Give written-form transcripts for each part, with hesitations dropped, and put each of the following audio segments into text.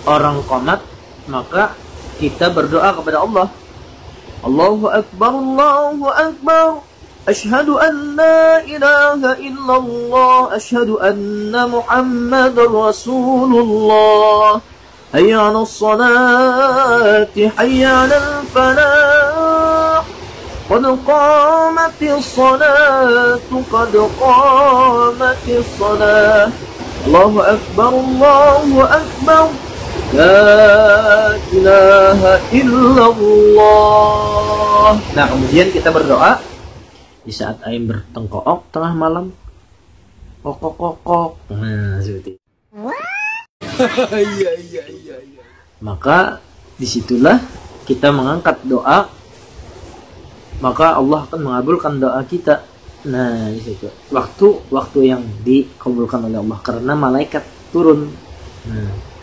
orang qomat, maka kita berdoa kepada Allah. Allahu Akbar, Allahu Akbar. Asyhadu an la ilaha illallah, asyhadu anna Muhammadar Rasulullah. Hayya 'alas salati, hayya 'alal falah. Qad qamatis salatu, qad qamatis salah. Allahu Akbar, Allahu Akbar. La ilaha illallah. Nah, kemudian kita berdoa di saat ayam bertengkook tengah malam. Kokok. Nah, seperti itu. Iya. Maka disitulah kita mengangkat doa, maka Allah akan mengabulkan doa kita. Nah, di situ waktu yang dikabulkan oleh Allah karena malaikat turun. Nah.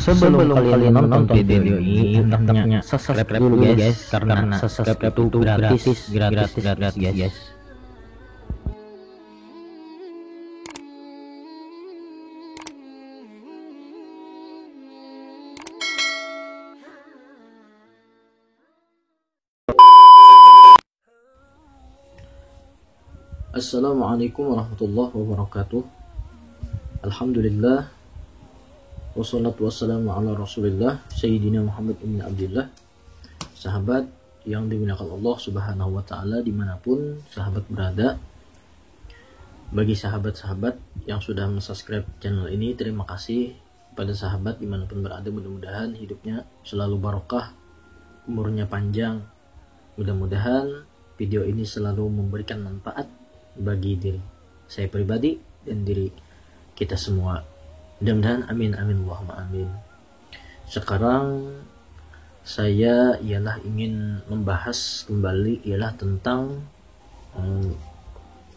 Sebelum kalian nonton video ini, hendaknya subscribe dulu guys, karena subscribe itu gratis guys. Assalamualaikum warahmatullahi wabarakatuh. Alhamdulillah, wassalatu wassalamu ala rasulillah Sayyidina Muhammad ibn Abdillah. Sahabat yang dimuliakan Allah subhanahu wa ta'ala dimanapun sahabat berada, bagi sahabat-sahabat yang sudah subscribe channel ini, terima kasih. Pada sahabat dimanapun berada, mudah-mudahan hidupnya selalu barokah, umurnya panjang. Mudah-mudahan video ini selalu memberikan manfaat bagi diri saya pribadi dan diri kita semua. Mudah-mudahan amin Allahumma amin. Sekarang saya ingin membahas kembali tentang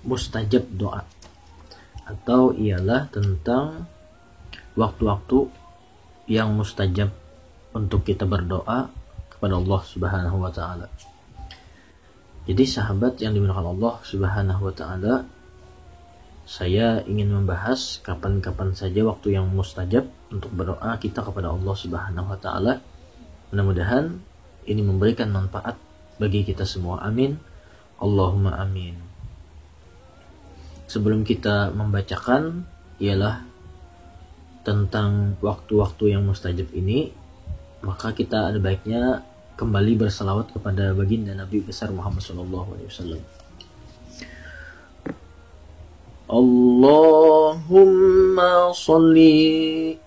mustajab doa, atau tentang waktu-waktu yang mustajab untuk kita berdoa kepada Allah Subhanahu wa taala. Jadi sahabat yang dimuliakan Allah Subhanahu wa taala, saya ingin membahas kapan-kapan saja waktu yang mustajab untuk berdoa kita kepada Allah Subhanahu wa taala. Mudah-mudahan ini memberikan manfaat bagi kita semua. Amin. Allahumma amin. Sebelum kita membacakan tentang waktu-waktu yang mustajab ini, maka kita ada baiknya kembali berselawat kepada baginda Nabi besar Muhammad SAW. Allahumma salli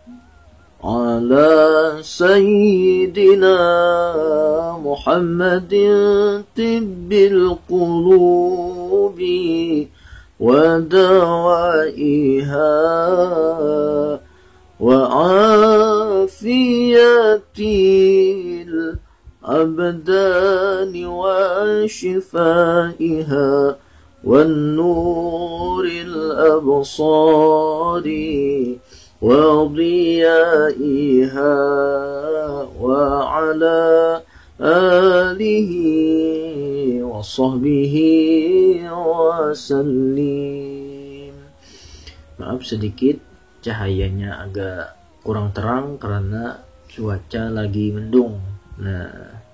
ala sayyidina Muhammadin tibbil qulubi wa dawaiha wa afiyatil abdani wa shifaiha والنور الأبصار وضيائها وعلى آله وصحبه وسلم. Maaf sedikit cahayanya agak kurang terang karena cuaca lagi mendung. Nah,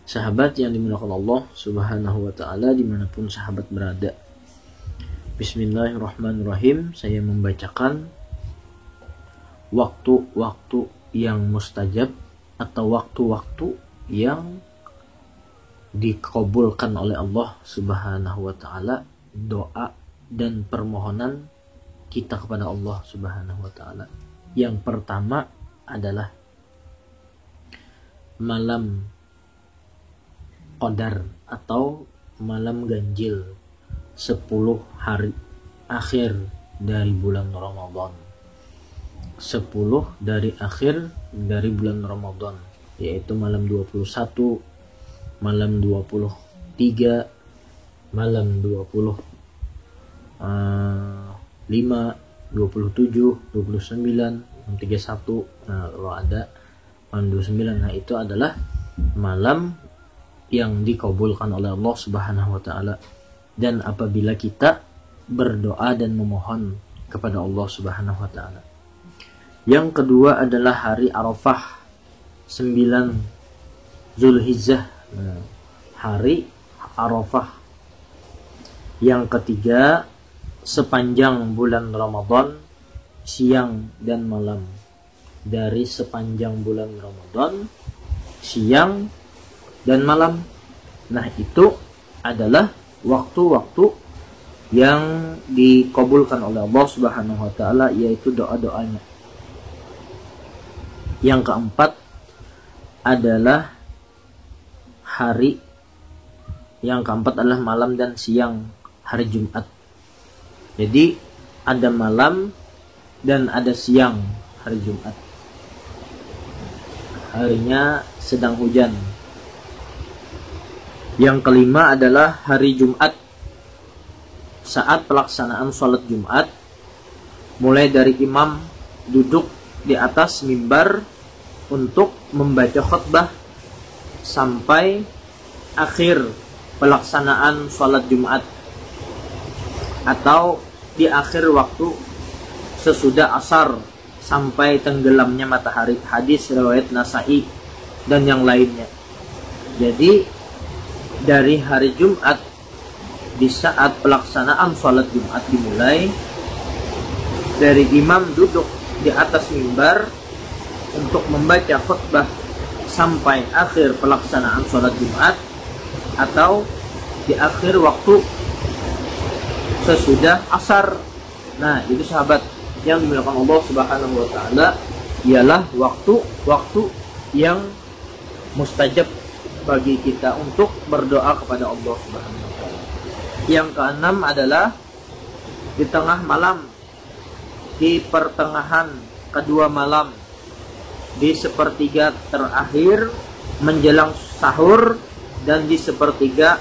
sahabat yang dimuliakan Allah Subhanahu wa ta'ala dimanapun sahabat berada, bismillahirrahmanirrahim. Saya membacakan waktu-waktu yang mustajab atau waktu-waktu yang dikabulkan oleh Allah Subhanahu wa ta'ala doa dan permohonan kita kepada Allah Subhanahu wa ta'ala. Yang pertama adalah malam Qadar atau malam ganjil 10 hari akhir dari bulan Ramadan. 10 dari akhir dari bulan Ramadan, yaitu malam 21, malam 22, 23, malam 25, 27, 29, 31. Nah, kalau ada malam 29, nah itu adalah malam yang dikabulkan oleh Allah Subhanahu wa taala. Dan apabila kita berdoa dan memohon kepada Allah Subhanahu wa taala. Yang kedua adalah hari Arafah 9 Zulhijjah. Nah, hari Arafah. Yang ketiga, sepanjang bulan Ramadan, siang dan malam. Dari sepanjang bulan Ramadan, siang dan malam. Nah, itu adalah waktu-waktu yang dikabulkan oleh Allah Subhanahu wa taala, yaitu doa-doanya. Yang keempat adalah malam dan siang hari Jumat. Jadi ada malam dan ada siang hari Jumat. Harinya sedang hujan. Yang kelima adalah hari Jumat. Saat pelaksanaan sholat Jumat, mulai dari imam duduk di atas mimbar untuk membaca khutbah sampai akhir pelaksanaan sholat Jumat, atau di akhir waktu sesudah asar sampai tenggelamnya matahari. Hadis riwayat Nasa'i dan yang lainnya. Jadi dari hari Jumat, di saat pelaksanaan sholat Jumat dimulai, dari imam duduk di atas mimbar untuk membaca khutbah sampai akhir pelaksanaan sholat Jumat, atau di akhir waktu sesudah asar. Nah, itu sahabat yang dimuliakan Allah Subhanahu wa taala, ialah waktu-waktu yang mustajab bagi kita untuk berdoa kepada Allah Subhanahu wa taala. Yang keenam adalah di tengah malam, di pertengahan kedua malam, di sepertiga terakhir menjelang sahur, dan di sepertiga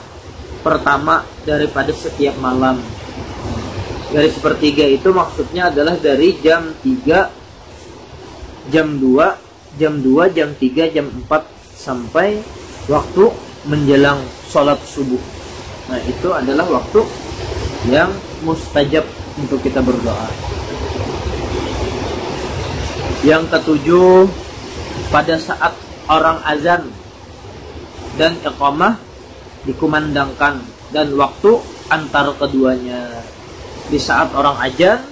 pertama daripada setiap malam. Dari sepertiga itu maksudnya adalah dari jam 3, jam 2, jam 3, jam 4 sampai waktu menjelang sholat subuh. Nah, itu adalah waktu yang mustajab untuk kita berdoa. Yang ketujuh, pada saat orang azan dan iqamah dikumandangkan, dan waktu antar keduanya. Di saat orang azan,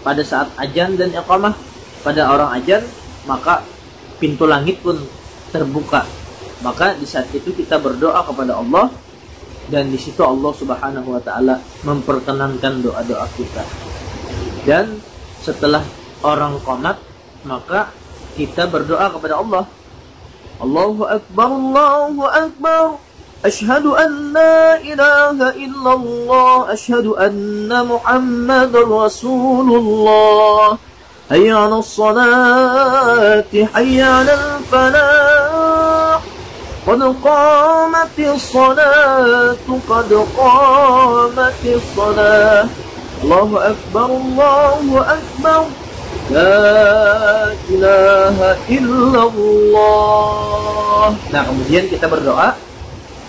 pada saat azan dan iqamah, pada orang azan maka pintu langit pun terbuka. Maka di saat itu kita berdoa kepada Allah, dan di situ Allah Subhanahu wa taala memperkenankan doa-doa kita. Dan setelah orang qomat, maka kita berdoa kepada Allah. Allahu Akbar, Allahu Akbar. Asyhadu an la ilaha illallah, asyhadu anna Muhammadar Rasulullah. Hayya 'alas salati, hayya 'alal falah. Qad qamatis salatu, qad qamatis salah. Allahu Akbar, Allahu Akbar. La ilaha illallah. Nah, kemudian kita berdoa,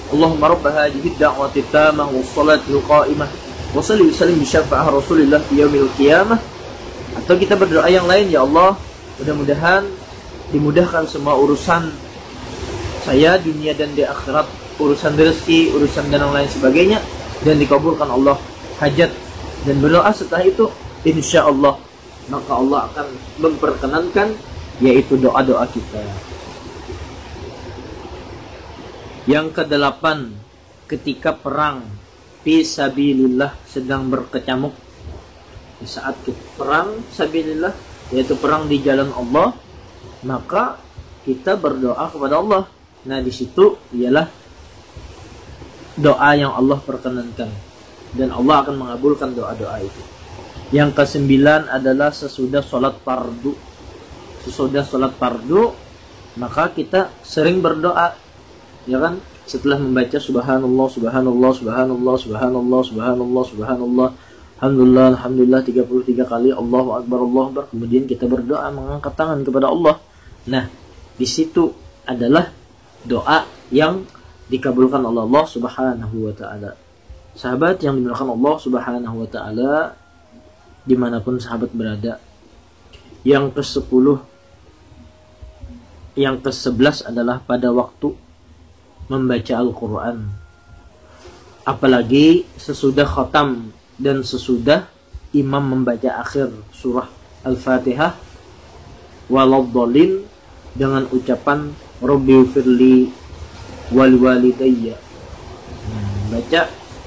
Allahumma rabb hadhihi ad-da'wati at-tammah was-salati al-qa'imah wa salli wa sallim bi syafa'ah Rasulillah fi yaumil qiyamah. Atau kita berdoa yang lain, ya Allah, mudah-mudahan dimudahkan semua urusan saya dunia dan di akhirat, urusan rezeki, urusan dan lain sebagainya, dan dikabulkan Allah hajat. Dan berdoa setelah itu, insya Allah maka Allah akan memperkenankan, yaitu doa-doa kita. Yang kedelapan, ketika perang fisabilillah sedang berkecamuk. Di saat perang fisabilillah, yaitu perang di jalan Allah, maka kita berdoa kepada Allah. Nah, di situ ialah doa yang Allah perkenankan, dan Allah akan mengabulkan doa-doa itu. Yang kesembilan adalah sesudah sholat fardu. Sesudah sholat fardu, maka kita sering berdoa, ya kan? setelah membaca subhanallah subhanallah subhanallah subhanallah subhanallah subhanallah alhamdulillah alhamdulillah 33 kali, Allahu akbar Allahu akbar, kemudian kita berdoa mengangkat tangan kepada Allah. Nah, di situ adalah doa yang dikabulkan oleh Allah Subhanahu wa taala. Sahabat yang dimuliakan Allah Subhanahu wa taala, dimanapun sahabat berada, yang ke-10, yang ke-11 adalah pada waktu membaca Al-Quran, apalagi sesudah khatam dan sesudah imam membaca akhir surah Al-Fatihah waladhdallin dengan ucapan Rabbi firli wal walidayya. Baca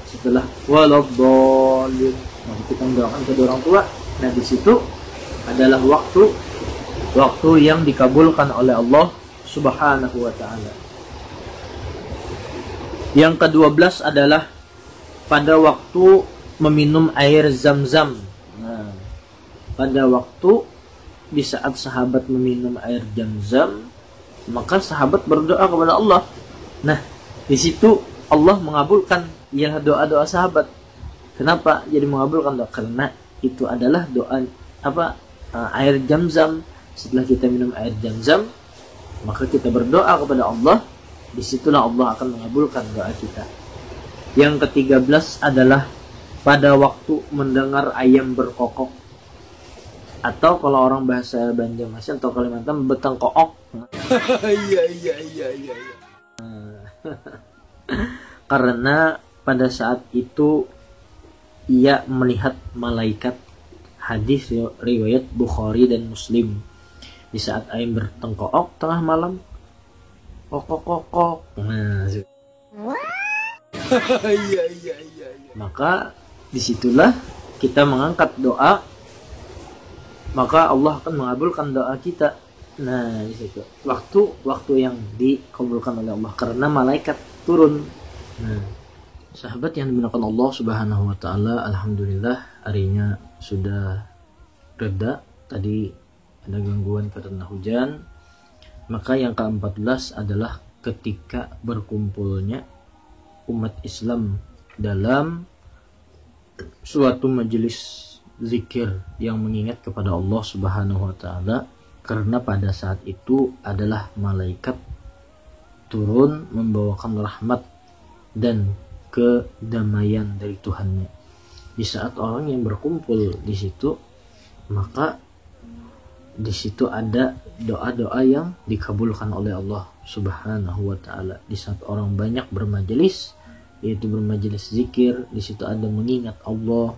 setelah waladhdallin, maka kita mendoakan kedua orang tua. Nah, di situ adalah waktu yang dikabulkan oleh Allah Subhanahu wa taala. Yang ke-12 adalah pada waktu meminum air zam-zam. Nah, pada waktu di saat sahabat meminum air zam-zam, maka sahabat berdoa kepada Allah. Nah, di situ Allah mengabulkan ya doa-doa sahabat. Kenapa jadi mengabulkan doa? Karena itu adalah doa air zam-zam. Setelah kita minum air zam-zam, maka kita berdoa kepada Allah. Disitulah Allah akan mengabulkan doa kita. Yang ke-13 adalah pada waktu mendengar ayam berkokok, atau kalau orang bahasa Banjarmasin atau Kalimantan beteng kook. Iya. Karena pada saat itu ia melihat malaikat. Hadis riwayat Bukhari dan Muslim. Di saat ayam bertengkook tengah malam, kokok. Nah, iya. Maka disitulah kita mengangkat doa, maka Allah akan mengabulkan doa kita. Nah, di situ waktu yang dikabulkan oleh Allah karena malaikat turun. Nah, sahabat yang dimuliakan Allah Subhanahu wa taala, alhamdulillah harinya sudah reda. Tadi ada gangguan karena hujan. Maka yang ke-14 adalah ketika berkumpulnya umat Islam dalam suatu majelis zikir yang mengingat kepada Allah Subhanahu wa taala, karena pada saat itu adalah malaikat turun membawakan rahmat dan kedamaian dari Tuhannya. Di saat orang yang berkumpul di situ, maka di situ ada doa-doa yang dikabulkan oleh Allah Subhanahu wa taala. Di saat orang banyak bermajelis, yaitu bermajelis zikir, di situ ada mengingat Allah,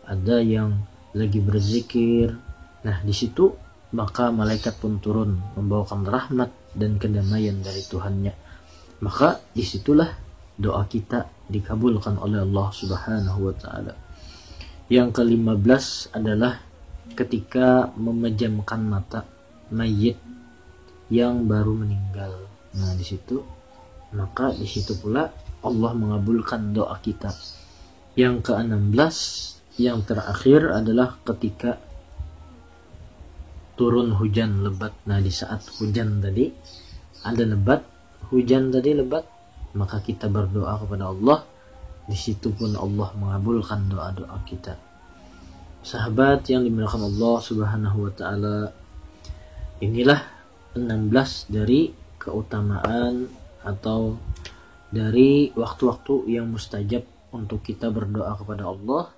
ada yang lagi berzikir. Nah, di situ maka malaikat pun turun membawakan rahmat dan kedamaian dari Tuhannya. Maka disitulah doa kita dikabulkan oleh Allah Subhanahu wa taala. Yang ke-15 adalah ketika memejamkan mata mayit yang baru meninggal. Nah, di situ maka di situ pula Allah mengabulkan doa kita. Yang ke-16 yang terakhir adalah ketika turun hujan lebat. Nah, di saat hujan tadi ada lebat, hujan tadi lebat, maka kita berdoa kepada Allah. Di situ pun Allah mengabulkan doa-doa kita. Sahabat yang dimuliakan Allah Subhanahu wa taala, inilah 16 dari keutamaan atau dari waktu-waktu yang mustajab untuk kita berdoa kepada Allah.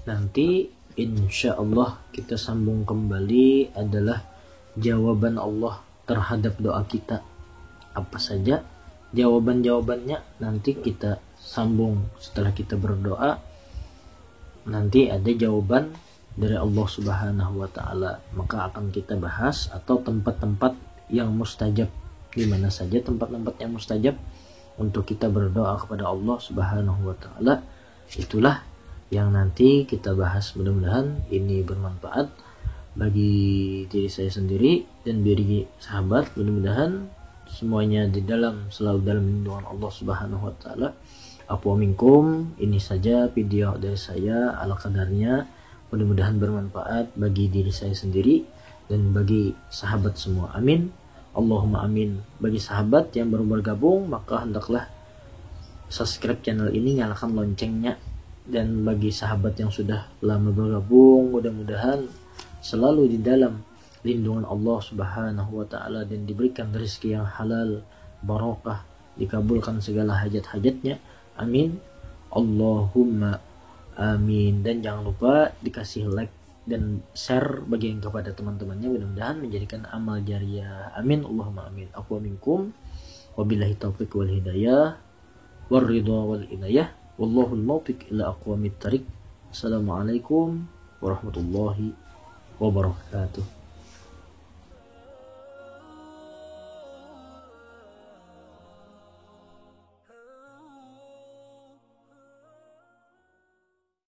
Nanti insya Allah kita sambung kembali adalah jawaban Allah terhadap doa kita. Apa saja jawaban-jawabannya nanti kita sambung setelah kita berdoa. Nanti ada jawaban dari Allah Subhanahu wa taala, maka akan kita bahas, atau tempat-tempat yang mustajab, di mana saja tempat-tempat yang mustajab untuk kita berdoa kepada Allah Subhanahu wa taala. Itulah yang nanti kita bahas. Mudah-mudahan ini bermanfaat bagi diri saya sendiri dan bagi sahabat. Mudah-mudahan semuanya selalu dalam lindungan Allah Subhanahu wa taala. Afu minkum, ini saja video dari saya ala kadarnya. Mudah-mudahan bermanfaat bagi diri saya sendiri dan bagi sahabat semua. Amin. Allahumma amin. Bagi sahabat yang baru bergabung, maka hendaklah subscribe channel ini, nyalakan loncengnya. Dan bagi sahabat yang sudah lama bergabung, mudah-mudahan selalu di dalam lindungan Allah Subhanahu wa taala dan diberikan rezeki yang halal, barokah, dikabulkan segala hajat-hajatnya. Amin. Allahumma amin. Dan jangan lupa dikasih like dan share bagian kepada teman-temannya, mudah-mudahan menjadikan amal jariah. Amin. Allahumma amin. Aku minkum. Wabillahi taufiq wal hidayah war ridha wal inayah. Wallahul muwaffiq ila aqwamit thariq. Assalamualaikum warahmatullahi wabarakatuh.